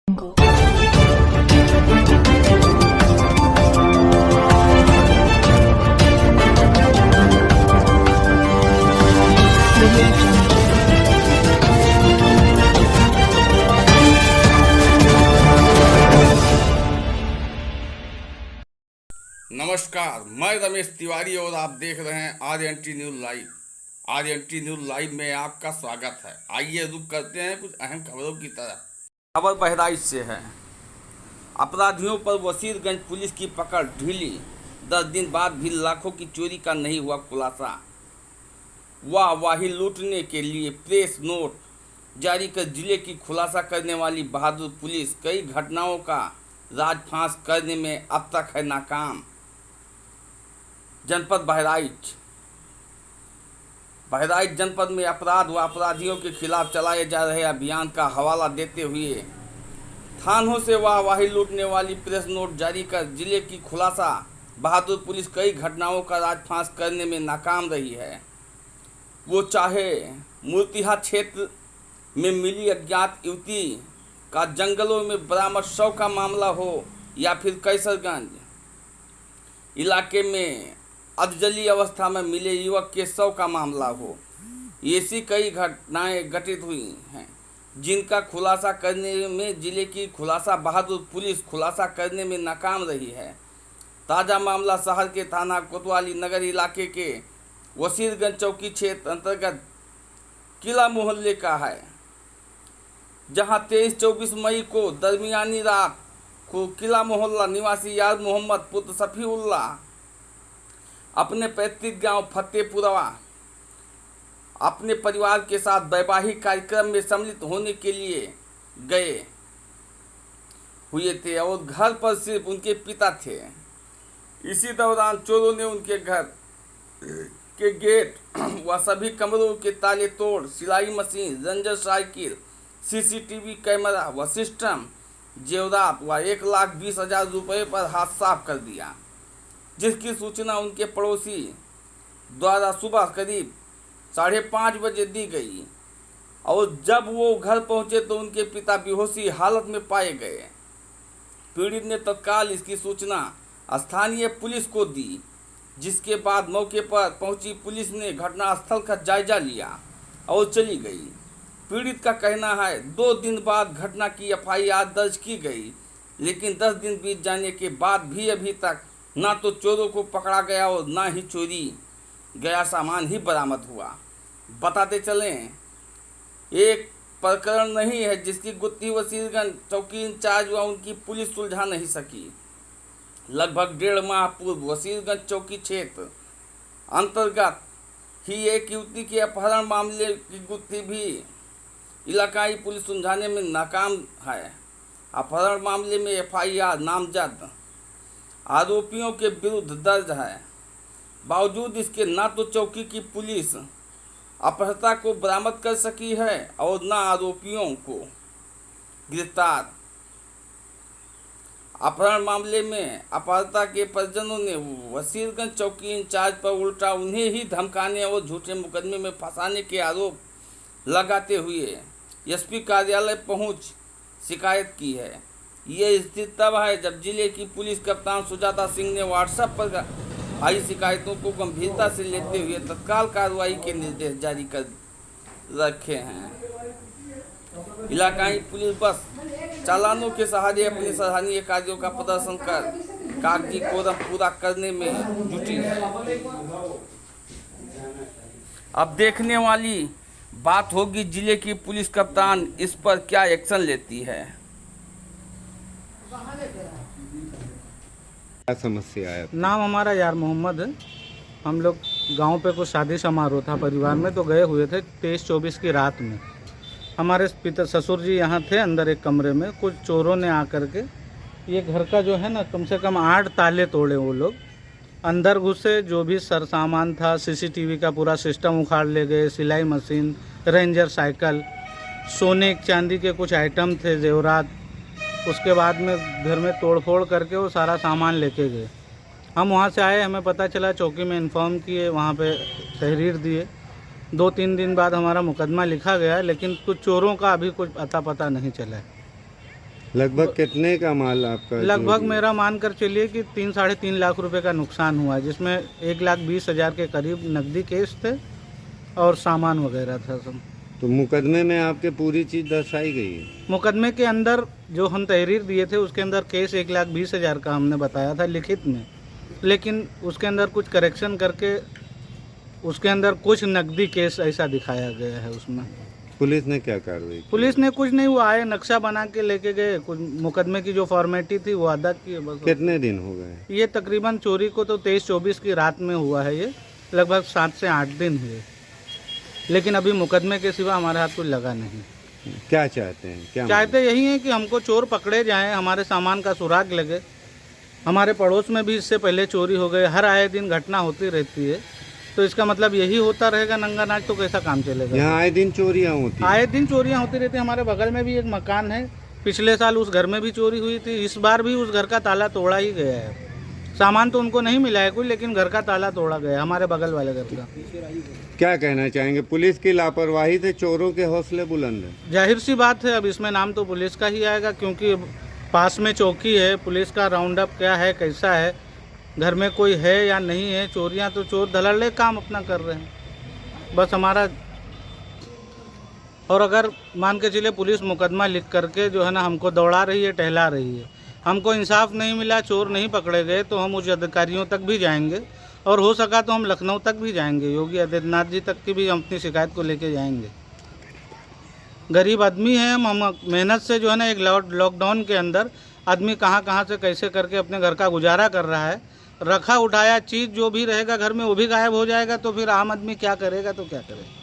नमस्कार, मैं रमेश तिवारी और आप देख रहे हैं RNT news live. RNT news live में आपका स्वागत है। आइए रुक करते हैं कुछ अहम खबरों की तरफ। खबर बहराइच से है। अपराधियों पर वसीरगंज पुलिस की पकड़ ढीली। 10 दिन बाद भी लाखों की चोरी का नहीं हुआ खुलासा। वाही लूटने के लिए प्रेस नोट जारी कर जिले की खुलासा करने वाली बहादुर पुलिस कई घटनाओं का राजफांस करने में अब तक है नाकाम। जनपद बहराइच जनपद में अपराध व अपराधियों के खिलाफ चलाए जा रहे अभियान का हवाला देते हुए थानों से वाही लूटने वाली प्रेस नोट जारी कर जिले की खुलासा बहादुर पुलिस कई घटनाओं का राजफांस करने में नाकाम रही है। वो चाहे मूर्तिहा क्षेत्र में मिली अज्ञात युवती का जंगलों में बरामद शव का मामला हो या फिर कैसरगंज इलाके में अधजली अवस्था में मिले युवक के शव का मामला हो, ऐसी कई घटनाएं घटित हुई हैं जिनका खुलासा करने में जिले की खुलासा बहादुर पुलिस खुलासा करने में नाकाम रही है। ताज़ा मामला शहर के थाना कोतवाली नगर इलाके के वसीरगंज चौकी क्षेत्र अंतर्गत किला मोहल्ले का है, जहां 23-24 मई को दरमियानी रात को किला मोहल्ला निवासी यार मोहम्मद पुत्र सफीउल्लाह अपने पैतृक गांव फतेहपुरवा अपने परिवार के साथ वैवाहिक कार्यक्रम में सम्मिलित होने के लिए गए हुए थे और घर पर सिर्फ उनके पिता थे। इसी दौरान चोरों ने उनके घर के गेट व सभी कमरों के ताले तोड़ सिलाई machine, ranger cycle, CCTV camera व सिस्टम, जेवरात व 1,20,000 रुपये पर हाथ साफ कर दिया, जिसकी सूचना उनके पड़ोसी द्वारा सुबह करीब 5:30 बजे दी गई और जब वो घर पहुंचे तो उनके पिता बेहोशी हालत में पाए गए। पीड़ित ने तत्काल इसकी सूचना स्थानीय पुलिस को दी, जिसके बाद मौके पर पहुंची पुलिस ने घटनास्थल का जायजा लिया और चली गई। पीड़ित का कहना है 2 दिन बाद घटना की एफआईआर दर्ज की गई, लेकिन 10 दिन बीत जाने के बाद भी अभी तक ना तो चोरों को पकड़ा गया और ना ही चोरी गया सामान ही बरामद हुआ। बताते चलें, एक प्रकरण नहीं है जिसकी गुत्थी वसीरगंज चौकी इंचार्ज व उनकी पुलिस सुलझा नहीं सकी। लगभग 1.5 माह पूर्व वसीरगंज चौकी क्षेत्र अंतर्गत ही एक युवती के अपहरण मामले की गुत्थी भी इलाकाई पुलिस सुलझाने में नाकाम है। अपहरण मामले में एफआईआर नामजद आरोपियों के विरुद्ध दर्ज है। बावजूद इसके ना तो चौकी की पुलिस अपहर्ता को बरामद कर सकी है और ना आरोपियों को गिरफ्तार। अपहरण मामले में अपहर्ता के परिजनों ने वसीरगंज चौकी इंचार्ज पर उल्टा उन्हें ही धमकाने और झूठे मुकदमे में फंसाने के आरोप लगाते हुए एसपी कार्यालय पहुंच शिकायत की है। ये स्थिति तब है जब जिले की पुलिस कप्तान सुजाता सिंह ने व्हाट्सएप पर आई शिकायतों को गंभीरता से लेते हुए तत्काल कार्रवाई के निर्देश जारी कर रखे हैं। इलाकाई पुलिस बस चालानों के सहारे अपने सराहनीय कार्यों का प्रदर्शन कर कागजी कोरम पूरा करने में जुटी है। अब देखने वाली बात होगी जिले की पुलिस कप्तान इस पर क्या एक्शन लेती है। क्या समस्या है? नाम हमारा यार मोहम्मद है। हम लोग गांव पे कुछ शादी समारोह था परिवार में, तो गए हुए थे 23-24 की रात में। हमारे पिता ससुर जी यहाँ थे अंदर एक कमरे में। कुछ चोरों ने आकर के ये घर का जो है ना कम से कम 8 ताले तोड़े। वो लोग अंदर घुसे, जो भी सर सामान था, सीसीटीवी का पूरा सिस्टम उखाड़ ले गए, सिलाई मशीन, रेंजर साइकिल, सोने चांदी के कुछ आइटम थे, जेवरात। उसके बाद में घर में तोड़फोड़ करके वो सारा सामान लेके गए। हम वहाँ से आए, हमें पता चला, चौकी में इन्फॉर्म किए, वहाँ पे तहरीर दिए। 2-3 दिन बाद हमारा मुकदमा लिखा गया, लेकिन कुछ चोरों का अभी कुछ अता पता नहीं चला है। लगभग कितने का माल आपका? लगभग मेरा मान कर चलिए कि 3-3.5 लाख रुपए का नुकसान हुआ, जिसमें 1,20,000 के करीब नकदी केस थे और सामान वगैरह था सब। तो मुकदमे में आपके पूरी चीज़ दर्शाई गई है? मुकदमे के अंदर जो हम तहरीर दिए थे उसके अंदर केस 1,20,000 का हमने बताया था लिखित में, लेकिन उसके अंदर कुछ करेक्शन करके उसके अंदर कुछ नकदी केस ऐसा दिखाया गया है उसमें। पुलिस ने क्या कार्रवाई की? पुलिस ने कुछ नहीं, वो आए नक्शा बना के लेके गए, कुछ मुकदमे की जो फॉर्मेलिटी थी वो अदा की बस। कितने दिन हो गए? ये तकरीबन चोरी को तो 23-24 की रात में हुआ है, ये लगभग 7 से 8 दिन हुए, लेकिन अभी मुकदमे के सिवा हमारे हाथ कुछ लगा नहीं। क्या चाहते हैं? क्या चाहते यही है कि हमको चोर पकड़े जाएं, हमारे सामान का सुराग लगे। हमारे पड़ोस में भी इससे पहले चोरी हो गए, हर आए दिन घटना होती रहती है, तो इसका मतलब यही होता रहेगा नंगा नाच, तो कैसा काम चलेगा? यहाँ आए दिन चोरियाँ होती हैं? आए दिन चोरियां होती रहती हैं। हमारे बगल में भी एक मकान है, पिछले साल उस घर में भी चोरी हुई थी, इस बार भी उस घर का ताला तोड़ा ही गया है। सामान तो उनको नहीं मिला है कुछ, लेकिन घर का ताला तोड़ा गया है, हमारे बगल वाले घर का। क्या कहना चाहेंगे? पुलिस की लापरवाही से चोरों के हौसले बुलंद हैं। जाहिर सी बात है, अब इसमें नाम तो पुलिस का ही आएगा, क्योंकि पास में चौकी है, पुलिस का राउंड अप क्या है, कैसा है, घर में कोई है या नहीं है। चोरियां तो चोर धड़ल्ले काम अपना कर रहे हैं बस हमारा। और अगर मान के चलिए पुलिस मुकदमा लिख करके जो है ना हमको दौड़ा रही है, टहला रही है, हमको इंसाफ नहीं मिला, चोर नहीं पकड़े गए, तो हम उच्च अधिकारियों तक भी जाएंगे और हो सका तो हम लखनऊ तक भी जाएंगे, योगी आदित्यनाथ जी तक की भी हम अपनी शिकायत को लेके जाएंगे। गरीब आदमी हैं हम मेहनत से जो है ना एक लॉकडाउन के अंदर आदमी कहाँ कहाँ से कैसे करके अपने घर का गुजारा कर रहा है। रखा उठाया चीज़ जो भी रहेगा घर में वो भी गायब हो जाएगा, तो फिर आम आदमी क्या करेगा, तो क्या करेगा।